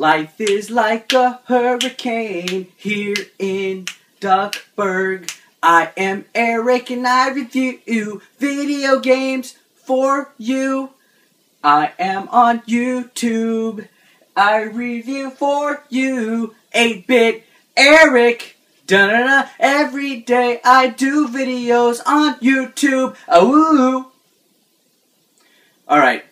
Life is like a hurricane here in Duckburg. I am Eric and I review video games for you. I am on YouTube. I review for you. 8-bit Eric. Da-da-da. Every day I do videos on YouTube. Awoo. Alright.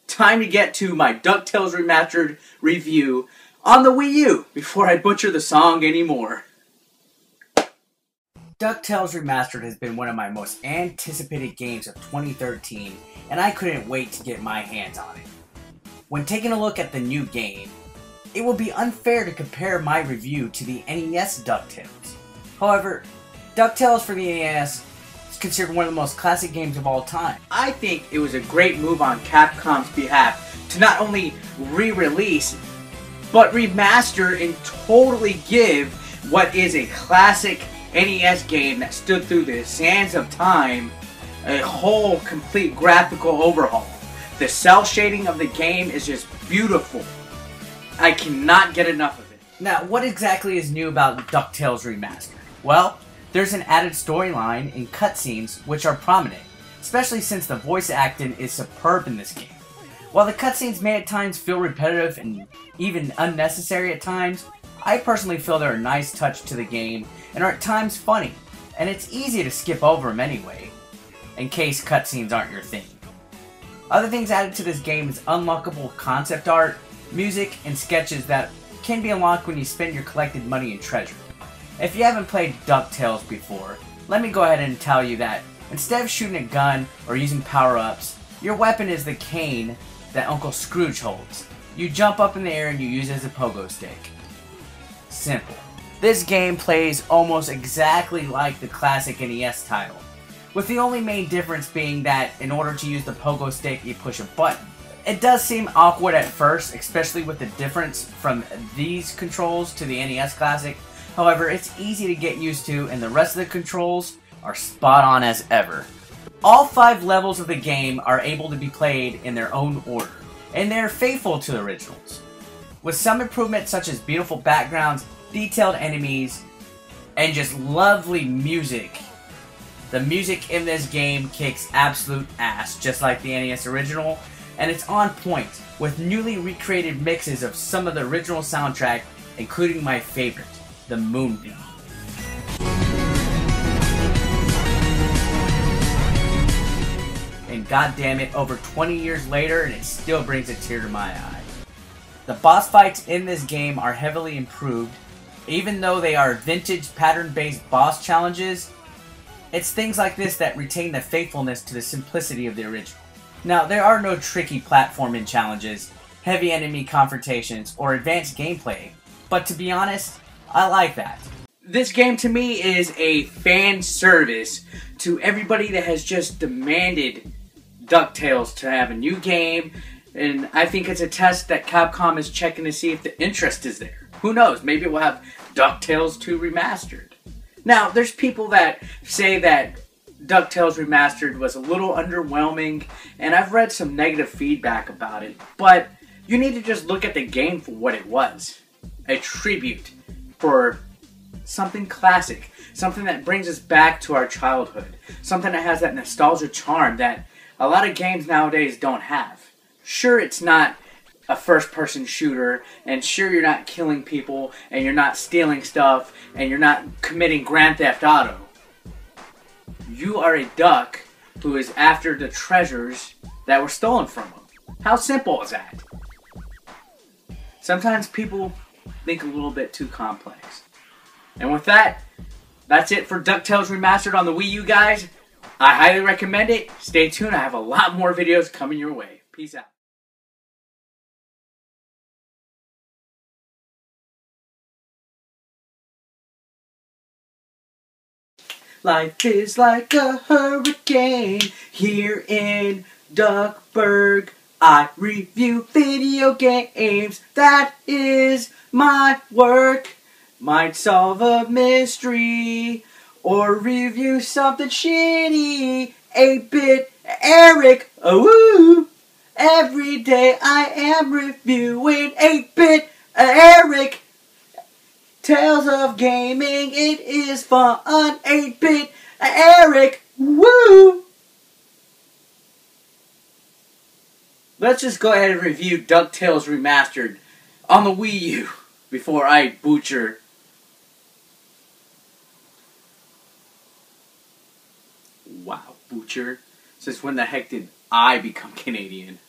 Time to get to my DuckTales Remastered review on the Wii U before I butcher the song anymore. DuckTales Remastered has been one of my most anticipated games of 2013, and I couldn't wait to get my hands on it. When taking a look at the new game, it will be unfair to compare my review to the NES DuckTales. However, DuckTales for the NES is considered one of the most classic games of all time. I think it was a great move on Capcom's behalf to not only re-release, but remaster and totally give what is a classic NES game that stood through the sands of time a whole complete graphical overhaul. The cell shading of the game is just beautiful. I cannot get enough of it. Now, what exactly is new about DuckTales Remastered? Well, there's an added storyline and cutscenes which are prominent, especially since the voice acting is superb in this game. While the cutscenes may at times feel repetitive and even unnecessary at times, I personally feel they're a nice touch to the game and are at times funny, and it's easy to skip over them anyway, in case cutscenes aren't your thing. Other things added to this game is unlockable concept art, music, and sketches that can be unlocked when you spend your collected money and treasure. If you haven't played DuckTales before, let me go ahead and tell you that instead of shooting a gun or using power-ups, your weapon is the cane that Uncle Scrooge holds. You jump up in the air and you use it as a pogo stick. Simple. This game plays almost exactly like the classic NES title, with the only main difference being that in order to use the pogo stick, you push a button. It does seem awkward at first, especially with the difference from these controls to the NES Classic. However, it's easy to get used to, and the rest of the controls are spot on as ever. All 5 levels of the game are able to be played in their own order, and they're faithful to the originals, with some improvements such as beautiful backgrounds, detailed enemies, and just lovely music. The music in this game kicks absolute ass, just like the NES original, and it's on point, with newly recreated mixes of some of the original soundtrack, including my favorite, the Moonbeam. And goddammit, over 20 years later, and it still brings a tear to my eye. The boss fights in this game are heavily improved. Even though they are vintage pattern-based boss challenges, it's things like this that retain the faithfulness to the simplicity of the original. Now, there are no tricky platforming challenges, heavy enemy confrontations, or advanced gameplay, but to be honest, I like that. This game to me is a fan service to everybody that has just demanded DuckTales to have a new game, and I think it's a test that Capcom is checking to see if the interest is there. Who knows, maybe we'll have DuckTales 2 Remastered. Now, there's people that say that DuckTales Remastered was a little underwhelming, and I've read some negative feedback about it, but you need to just look at the game for what it was. A tribute for something classic, something that brings us back to our childhood, something that has that nostalgia charm that a lot of games nowadays don't have. Sure, it's not a first-person shooter, and sure you're not killing people, and you're not stealing stuff, and you're not committing Grand Theft Auto. You are a duck who is after the treasures that were stolen from him. How simple is that? Sometimes people think a little bit too complex. And with that, that's it for DuckTales Remastered on the Wii U, guys. I highly recommend it. Stay tuned, I have a lot more videos coming your way. Peace out. Life is like a hurricane here in Duckburg. I review video games, that is my work. Might solve a mystery or review something shitty. 8-bit Eric, oh woo! Every day I am reviewing 8-bit Eric! Tales of Gaming, it is fun, 8-bit, Eric, woo! Let's just go ahead and review DuckTales Remastered on the Wii U before I butcher. Wow, butcher? Since when the heck did I become Canadian?